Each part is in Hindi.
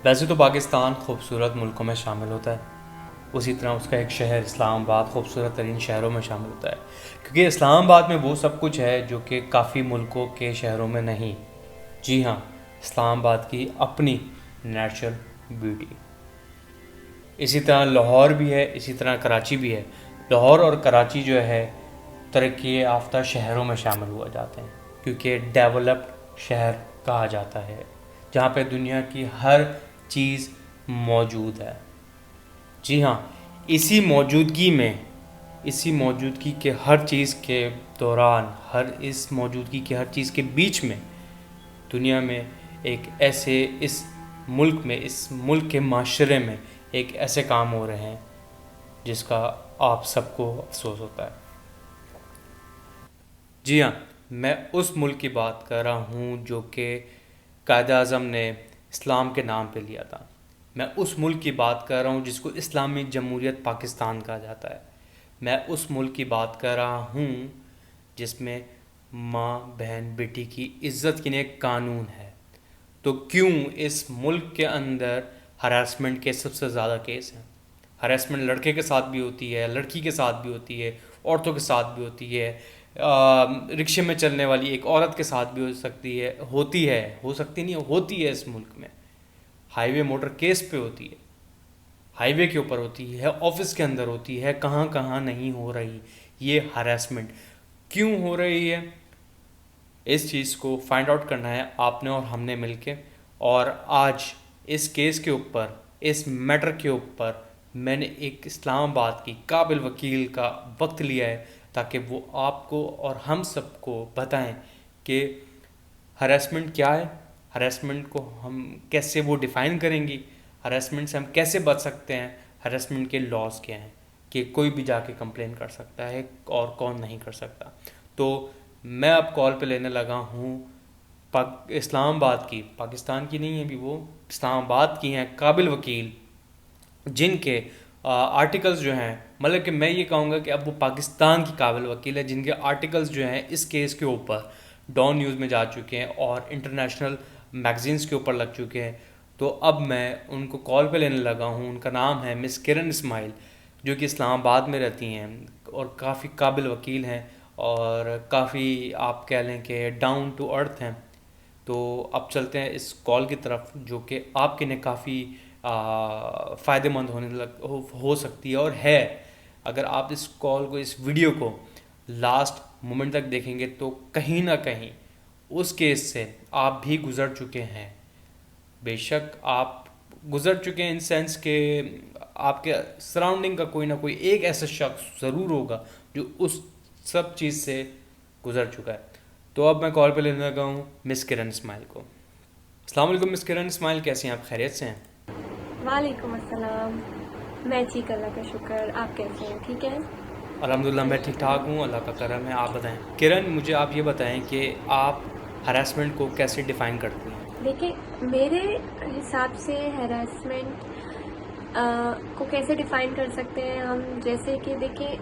वैसे तो पाकिस्तान खूबसूरत मुल्कों में शामिल होता है, उसी तरह उसका एक शहर इस्लामाबाद खूबसूरत तरीन शहरों में शामिल होता है, क्योंकि इस्लामाबाद में वो सब कुछ है जो कि काफ़ी मुल्कों के शहरों में नहीं। जी हाँ, इस्लामाबाद की अपनी नेचुरल ब्यूटी। इसी तरह लाहौर भी है, इसी तरह कराची भी है। लाहौर और कराची जो है तरक्की याफ्ता शहरों में शामिल हुआ जाते हैं, क्योंकि डेवलप्ड शहर कहा जाता है जहाँ पे दुनिया की हर चीज़ मौजूद है। जी हाँ, इसी मौजूदगी के हर चीज़ के दौरान, इस मौजूदगी के हर चीज़ के बीच में दुनिया में एक ऐसे इस मुल्क के माशरे में एक ऐसे काम हो रहे हैं जिसका आप सबको अफसोस होता है। जी हाँ, मैं उस मुल्क की बात कर रहा हूँ जो कि कायद आज़म ने इस्लाम के नाम पे लिया था। मैं उस मुल्क की बात कर रहा हूँ जिसको इस्लामी जमहूरियत पाकिस्तान कहा जाता है। मैं उस मुल्क की बात कर रहा हूँ जिसमें माँ बहन बेटी की इज़्ज़त के लिए एक कानून है। तो क्यों इस मुल्क के अंदर हरासमेंट के सबसे ज़्यादा केस हैं? हरासमेंट लड़के के साथ भी होती है, लड़की के साथ भी होती है, औरतों के साथ भी होती है, रिक्शे में चलने वाली एक औरत के साथ भी हो सकती है, होती है, हो सकती नहीं होती है। इस मुल्क में हाईवे मोटर केस पे होती है, हाईवे के ऊपर होती है, ऑफिस के अंदर होती है, कहाँ कहाँ नहीं हो रही ये हरासमेंट। क्यों हो रही है, इस चीज़ को फाइंड आउट करना है आपने और हमने मिलके। और आज इस केस के ऊपर, इस मैटर के ऊपर मैंने एक इस्लामाबाद की काबिल वकील का वक्त लिया है ताकि वो आपको और हम सबको बताएं कि हरेसमेंट क्या है, हरेसमेंट को हम कैसे वो डिफ़ाइन करेंगी, हरेसमेंट से हम कैसे बच सकते हैं, हरेसमेंट के लॉज क्या हैं, कि कोई भी जाके कंप्लेन कर सकता है और कौन नहीं कर सकता। तो मैं अब कॉल पे लेने लगा हूँ इस्लामाबाद की, पाकिस्तान की नहीं है अभी, वो इस्लामाबाद की हैं काबिल वकील, जिनके आर्टिकल्स जो हैं, मतलब कि मैं ये कहूँगा कि अब वो पाकिस्तान की काबिल वकील है जिनके आर्टिकल्स जो हैं इस केस के ऊपर डॉन न्यूज़ में जा चुके हैं और इंटरनेशनल मैगजीन्स के ऊपर लग चुके हैं। तो अब मैं उनको कॉल पे लेने लगा हूँ। उनका नाम है मिस किरण इस्माइल, जो कि इस्लामाबाद में रहती हैं और काफ़ी काबिल वकील हैं और काफ़ी आप कह लें कि डाउन टू अर्थ हैं। तो अब चलते हैं इस कॉल की तरफ जो कि आपके लिए काफ़ी फ़ायदेमंद हो सकती है और है। अगर आप इस कॉल को, इस वीडियो को लास्ट मोमेंट तक देखेंगे तो कहीं ना कहीं उस केस से आप भी गुज़र चुके हैं। बेशक आप गुज़र चुके हैं इन सेंस के आपके सराउंडिंग का कोई ना कोई एक ऐसा शख्स ज़रूर होगा जो उस सब चीज़ से गुज़र चुका है। तो अब मैं कॉल पे लेने लगा हूँ मिस किरण इस्माइल को। अस्सलाम वालेकुम मिस किरण इस्माइल, कैसी हैं आप? खैरियत से हैं? वालेकुम अस्सलाम। मैं ठीक, अल्लाह का शुक्र। आप कैसे हैं? ठीक है। अल्हम्दुलिल्लाह मैं ठीक ठाक हूँ, अल्लाह का करम है। आप बताएं किरण, मुझे आप ये बताएं कि आप हरासमेंट को कैसे डिफ़ाइन करती हैं? देखिए, मेरे हिसाब से हैरेसमेंट को कैसे डिफ़ाइन कर सकते हैं हम, जैसे कि देखिए,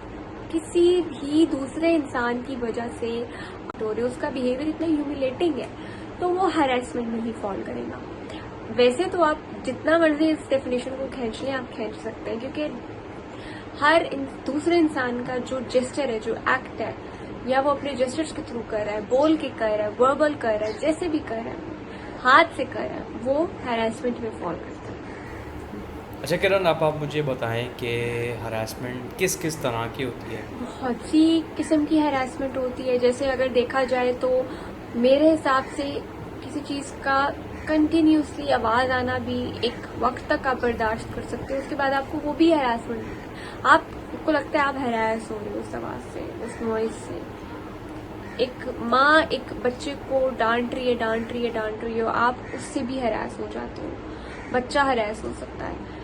किसी भी दूसरे इंसान की वजह से हो रहे उसका बिहेवियर इतना ह्यूमिलेटिंग है तो वो हैरेसमेंट में ही फॉल करेगा। वैसे तो आप जितना मर्जी इस डेफिनेशन को खींच लें, आप खींच सकते हैं, क्योंकि दूसरे इंसान का जो जेस्चर है, जो एक्ट है, या वो अपने जेस्चर्स के थ्रू कर रहा है, बोल के कर रहा है, वर्बल कर रहा है, जैसे भी कर रहा है, हाथ से कर रहा है, वो हैरेसमेंट में फॉल करता है। अच्छा किरण, आप मुझे बताएं कि हरासमेंट किस किस तरह की होती है? बहुत सी किस्म की हैरेसमेंट होती है। जैसे अगर देखा जाए तो मेरे हिसाब से किसी चीज़ का कंटिन्यूसली आवाज़ आना भी एक वक्त तक आप बर्दाश्त कर सकते हो, उसके बाद आपको वो भी हैरेसमेंट, आपको लगता है आप हैरास हो रहे हो उस आवाज़ से, उस नॉइज से। एक माँ एक बच्चे को डांट रही है, आप उससे भी हैरास हो जाते हो, बच्चा हैरास हो सकता है।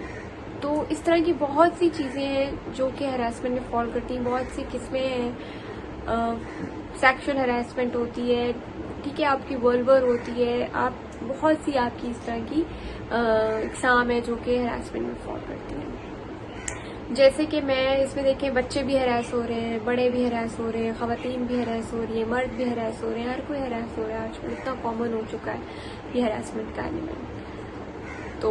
तो इस तरह की बहुत सी चीज़ें हैं जो कि हरासमेंट में फॉल करती हैं। बहुत सी किस्में हैं। सेक्सुअल हरासमेंट होती है, ठीक है, आपकी वर्बल होती है, आप बहुत सी आपकी इस तरह की इकसाम है जो कि हरासमेंट में फॉल करती हैं। जैसे कि मैं इसमें देखें, बच्चे भी हरास हो रहे हैं, बड़े भी हरास हो रहे हैं, ख़वातीन भी हरास हो रही है, मर्द भी हरास हो रहे हैं, हर कोई हरास हो रहा है। आजकल इतना कॉमन हो चुका है ये हरासमेंट का एलिमेंट। तो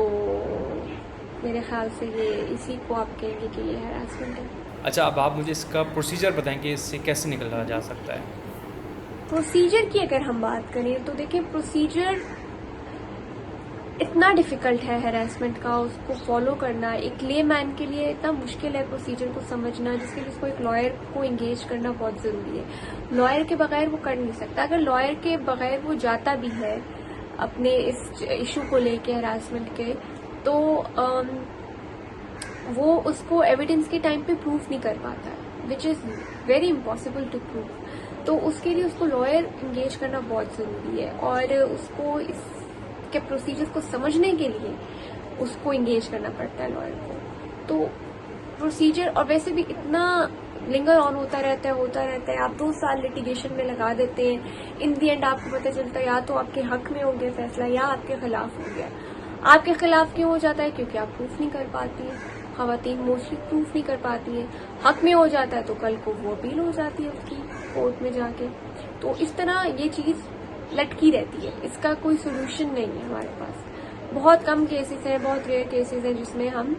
मेरे ख्याल से ये इसी को आप कहेंगे कि ये हैरासमेंट है। अच्छा, अब आप मुझे इसका प्रोसीजर बताएं कि इससे कैसे निकला जा सकता है। प्रोसीजर की अगर हम बात करें तो देखिए, प्रोसीजर इतना डिफिकल्ट है हैरेसमेंट का, उसको फॉलो करना एक ले मैन के लिए इतना मुश्किल है प्रोसीजर को समझना, जिसके लिए उसको एक लॉयर को एंगेज करना बहुत जरूरी है। लॉयर के बगैर वो कर नहीं सकता। अगर लॉयर के बगैर वो जाता भी है अपने इस इशू को लेके हैरेसमेंट के, तो वो उसको एविडेंस के टाइम पे प्रूफ नहीं कर पाता है, which is very impossible to prove. तो उसके लिए उसको लॉयर एंगेज करना बहुत जरूरी है, और उसको इसके प्रोसीजर को समझने के लिए उसको एंगेज करना पड़ता है लॉयर को। तो प्रोसीजर, और वैसे भी इतना लिंगर ऑन होता रहता है। आप 2 साल लिटिगेशन में लगा देते हैं, इन दी एंड आपको पता चलता है या तो आपके हक में हो गया फैसला या आपके खिलाफ हो गया। आपके खिलाफ क्यों हो जाता है? क्योंकि आप प्रूफ नहीं कर पाती है। खवातीन मोस्टली प्रूफ नहीं कर पाती है। हक में हो जाता है तो कल को वो अपील हो जाती है उसकी कोर्ट में जाके। तो इस तरह ये चीज लटकी रहती है, इसका कोई सोल्यूशन नहीं है हमारे पास। बहुत कम केसेस हैं, बहुत रेयर केसेस हैं जिसमें हम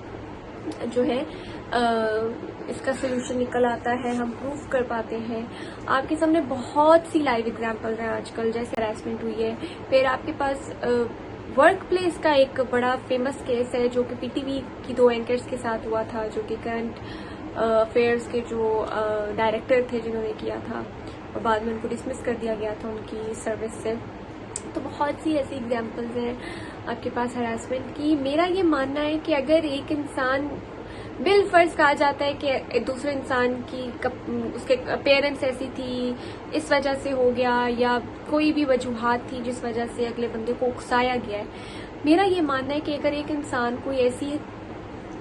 जो है इसका सोल्यूशन निकल आता है, हम प्रूफ कर पाते हैं। आपके सामने बहुत सी लाइव एग्जाम्पल हैं आजकल, जैसे हैरेसमेंट हुई है। फिर आपके पास वर्क प्लेस का एक बड़ा फेमस केस है जो कि पीटीवी की 2 एंकर्स के साथ हुआ था, जो कि करंट अफेयर्स के जो डायरेक्टर थे जिन्होंने किया था, और बाद में उनको डिसमिस कर दिया गया था उनकी सर्विस से। तो बहुत सी ऐसी एग्जाम्पल्स हैं आपके पास हैरेसमेंट की। मेरा ये मानना है कि अगर एक इंसान बिल फर्ज कहा जाता है कि दूसरे इंसान की उसके अपीयरेंस ऐसी थी, इस वजह से हो गया, या कोई भी वजूहात थी जिस वजह से अगले बंदे को उकसाया गया है, मेरा ये मानना है कि अगर एक इंसान कोई ऐसी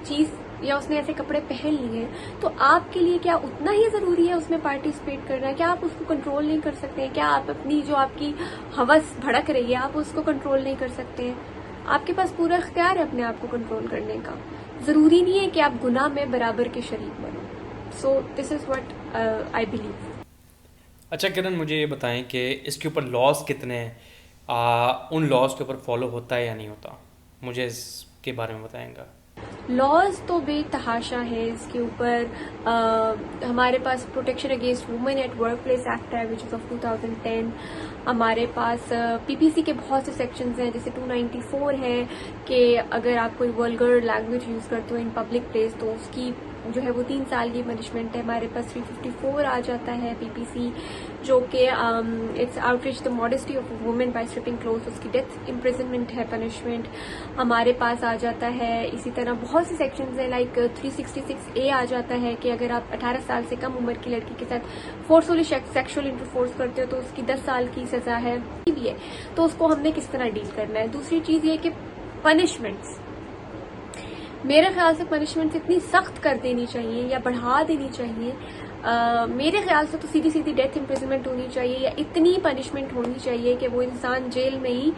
चीज या उसने ऐसे कपड़े पहन लिए हैं, तो आपके लिए क्या उतना ही जरूरी है उसमें पार्टिसिपेट करना? क्या आप उसको कंट्रोल नहीं कर सकते हैं? क्या आप अपनी जो आपकी हवस भड़क रही है आप उसको कंट्रोल नहीं कर सकते हैं? आपके पास पूरा इख्तियार है अपने आप को कंट्रोल करने का। जरूरी नहीं है कि आप गुनाह में बराबर के शरीक बनो। So this is what I believe. अच्छा किरण, मुझे ये बताएं कि इसके ऊपर लॉज कितने हैं, उन लॉज के ऊपर फॉलो होता है या नहीं होता? मुझे इसके बारे में बताएंगा। लॉज तो बेतहाशा है इसके ऊपर। हमारे पास protection against women at work place act है विच इज ऑफ 2010। हमारे पास पीपीसी के बहुत से सेक्शंस हैं, जैसे 294 है कि अगर आप कोई वल्गर लैंग्वेज यूज करते हो इन पब्लिक प्लेस तो उसकी जो है वो 3 साल की पनिशमेंट है। हमारे पास 354 आ जाता है पीपीसी, जो कि it's outrage the modesty of women by stripping cloth, उसकी डेथ इम्प्रिजनमेंट है पनिशमेंट। हमारे पास आ जाता है इसी तरह बहुत से सेक्शंस हैं, लाइक 366A आ जाता है कि अगर आप 18 साल से कम उम्र की लड़की के साथ फोर्सफुली सेक्सुअल इंटरकोर्स करते हो तो उसकी 10 साल की सजा है भी है। तो उसको हमने किस तरह डील करना है। दूसरी चीज ये कि पनिशमेंट्स, मेरे ख्याल से पनिशमेंट इतनी सख्त कर देनी चाहिए या बढ़ा देनी चाहिए। मेरे ख्याल से तो सीधी सीधी डेथ इम्प्रिजनमेंट होनी चाहिए, या इतनी पनिशमेंट होनी चाहिए कि वो इंसान जेल में ही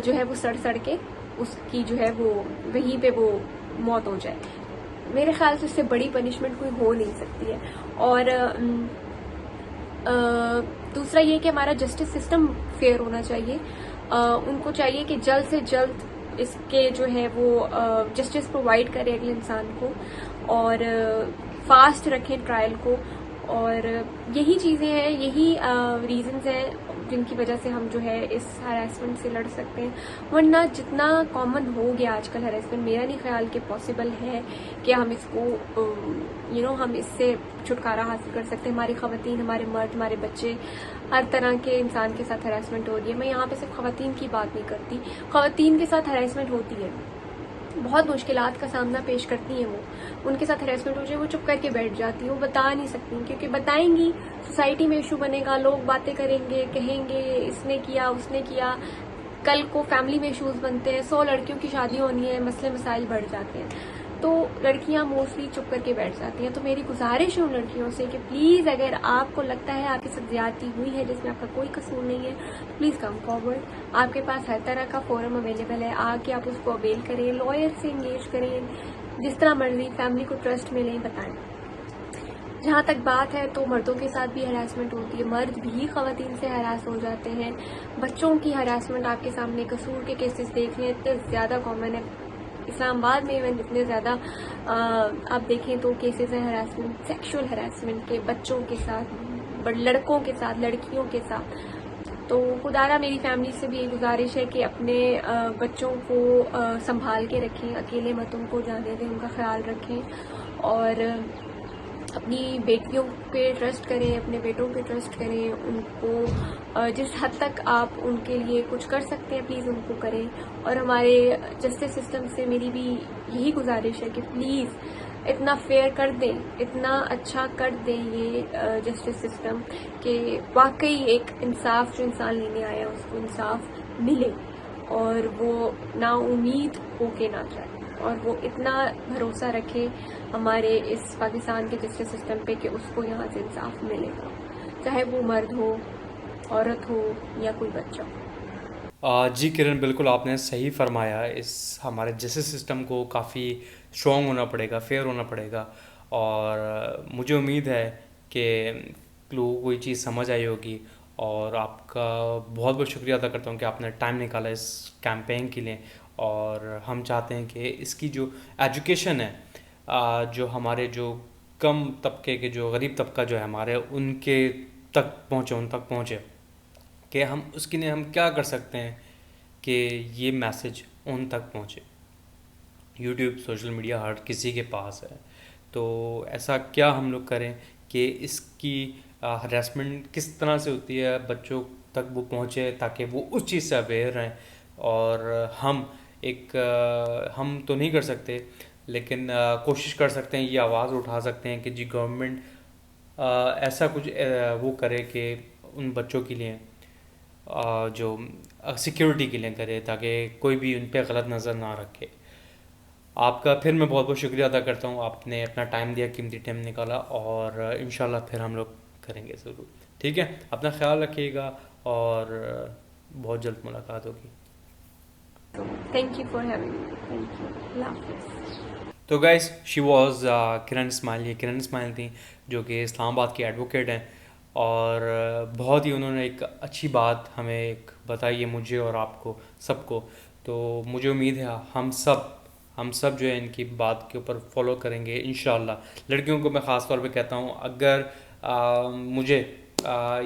जो है वो सड़ के उसकी जो है वो वहीं पे वो मौत हो जाए। मेरे ख्याल से इससे बड़ी पनिशमेंट कोई हो नहीं सकती है। और दूसरा ये कि हमारा जस्टिस सिस्टम फेयर होना चाहिए। उनको चाहिए कि जल्द से जल्द इसके जो है वो जस्टिस प्रोवाइड करे अगले इंसान को, और फास्ट रखें ट्रायल को। और यही चीजें हैं, यही रीजंस हैं जिनकी वजह से हम जो है इस हरासमेंट से लड़ सकते हैं। वरना जितना कॉमन हो गया आजकल हरासमेंट, मेरा नहीं ख्याल कि पॉसिबल है कि हम इसको हम इससे छुटकारा हासिल कर सकते हैं। हमारी खवातीन, हमारे मर्द, हमारे बच्चे, हर तरह के इंसान के साथ हरासमेंट हो रही है। मैं यहाँ पे सिर्फ खवातीन की बात नहीं करती, खवातीन के साथ हरासमेंट होती है, बहुत मुश्किलात का सामना पेश करती हैं वो। उनके साथ हरासमेंट हो जाए वो चुप करके बैठ जाती हैं, वो बता नहीं सकती, क्योंकि बताएंगी सोसाइटी में इशू बनेगा, लोग बातें करेंगे, कहेंगे इसने किया उसने किया। कल को फैमिली में इशूज बनते हैं, 100 लड़कियों की शादी होनी है, मसले मसाइल बढ़ जाते हैं, तो लड़कियां मोस्टली चुप करके बैठ जाती हैं। तो मेरी गुजारिश है उन लड़कियों से कि प्लीज अगर आपको लगता है आपके साथ ज्यादती हुई है जिसमें आपका कोई कसूर नहीं है, प्लीज कम फॉरवर्ड। आपके पास हर तरह का फोरम अवेलेबल है, आके आप उसको अवेल करें, लॉयर से एंगेज करें, जिस तरह मर्जी, फैमिली को ट्रस्ट में लें, बताएं। जहाँ तक बात है तो मर्दों के साथ भी हरासमेंट होती है, मर्द भी खवातीन से हरास हो जाते हैं। बच्चों की हरासमेंट आपके सामने कसूर के केसेस देख लें, इतने ज्यादा कॉमन है। इस्लामाबाद में इवन इतने ज़्यादा आप देखें तो केसेस हैं हरासमेंट, सेक्सुअल हरासमेंट के, बच्चों के साथ, लड़कों के साथ, लड़कियों के साथ। तो खुदारा मेरी फैमिली से भी ये गुजारिश है कि अपने बच्चों को संभाल के रखें, अकेले मत उनको जाने दें, उनका ख्याल रखें और अपनी बेटियों पे ट्रस्ट करें, अपने बेटों पे ट्रस्ट करें। उनको जिस हद तक आप उनके लिए कुछ कर सकते हैं प्लीज़ उनको करें। और हमारे जस्टिस सिस्टम से मेरी भी यही गुजारिश है कि प्लीज़ इतना फेयर कर दें, इतना अच्छा कर दें ये जस्टिस सिस्टम कि वाकई एक इंसाफ जो इंसान लेने आया उसको इंसाफ मिले और वो ना उम्मीद होके ना जाए और वो इतना भरोसा रखे हमारे इस पाकिस्तान के जस्टिस सिस्टम पे कि उसको यहाँ से इंसाफ मिलेगा, चाहे वो मर्द हो, औरत हो या कोई बच्चा हो। जी किरण, बिल्कुल आपने सही फरमाया। इस हमारे जस्टिस सिस्टम को काफ़ी स्ट्रॉन्ग होना पड़ेगा, फेयर होना पड़ेगा और मुझे उम्मीद है कि लोगों को ये चीज़ समझ आई होगी। और आपका बहुत बहुत शुक्रिया अदा करता हूँ कि आपने टाइम निकाला इस कैंपेन के लिए। और हम चाहते हैं कि इसकी जो एजुकेशन है, जो हमारे जो कम तबके के, जो गरीब तबका जो है हमारे, उनके तक पहुँचे, उन तक पहुँचे कि हम उसके लिए हम क्या कर सकते हैं कि ये मैसेज उन तक पहुँचे। यूट्यूब, सोशल मीडिया हर किसी के पास है, तो ऐसा क्या हम लोग करें कि इसकी हरासमेंट किस तरह से होती है बच्चों तक वो पहुँचे ताकि वो उस चीज़ से अवेयर रहें। और हम तो नहीं कर सकते लेकिन कोशिश कर सकते हैं, ये आवाज़ उठा सकते हैं कि जी गवर्नमेंट ऐसा कुछ वो करे कि उन बच्चों के लिए जो सिक्योरिटी के लिए करे ताकि कोई भी उन पर गलत नज़र ना रखे। आपका फिर मैं बहुत बहुत शुक्रिया अदा करता हूँ, आपने अपना टाइम दिया, कीमती टाइम निकाला और इंशाल्लाह फिर हम लोग करेंगे ज़रूर। ठीक है, अपना ख्याल रखिएगा और बहुत जल्द मुलाकात होगी। Thank you for having me, thank you, अल्लाह हाफिज़। तो guys, she was Kiran Ismail. ये किरण इस्माइल थी जो कि इस्लामाबाद की एडवोकेट हैं और बहुत ही उन्होंने एक अच्छी बात हमें एक बताई है, मुझे और आपको सबको। तो मुझे उम्मीद है हम सब जो है इनकी बात के ऊपर फॉलो करेंगे इंशाल्लाह। लड़कियों को मैं ख़ास तौर पे कहता हूँ, अगर मुझे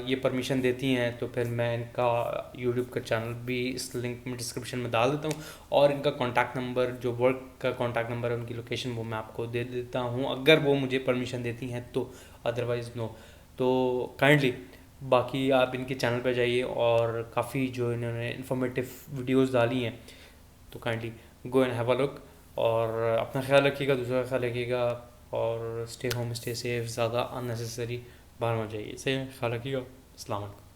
ये परमिशन देती हैं तो फिर मैं इनका यूट्यूब का चैनल भी इस लिंक में डिस्क्रिप्शन में डाल देता हूँ और इनका कॉन्टैक्ट नंबर, जो वर्क का कॉन्टैक्ट नंबर है, उनकी लोकेशन वो मैं आपको दे देता हूँ अगर वो मुझे परमिशन देती हैं तो, अदरवाइज़ नो। तो काइंडली बाकी आप इनके चैनल पर जाइए और काफ़ी जो इन्होंने इन्फॉर्मेटिव वीडियोज़ डाली हैं, तो kindly go and have a look. और अपना ख्याल रखिएगा, दूसरा का ख्याल रखिएगा और स्टे होम, स्टे सेफ। ज़्यादा अननेसेसरी बाहर मत जाइए। सही ख्याल रखिएगा। अस्सलाम वालेकुम।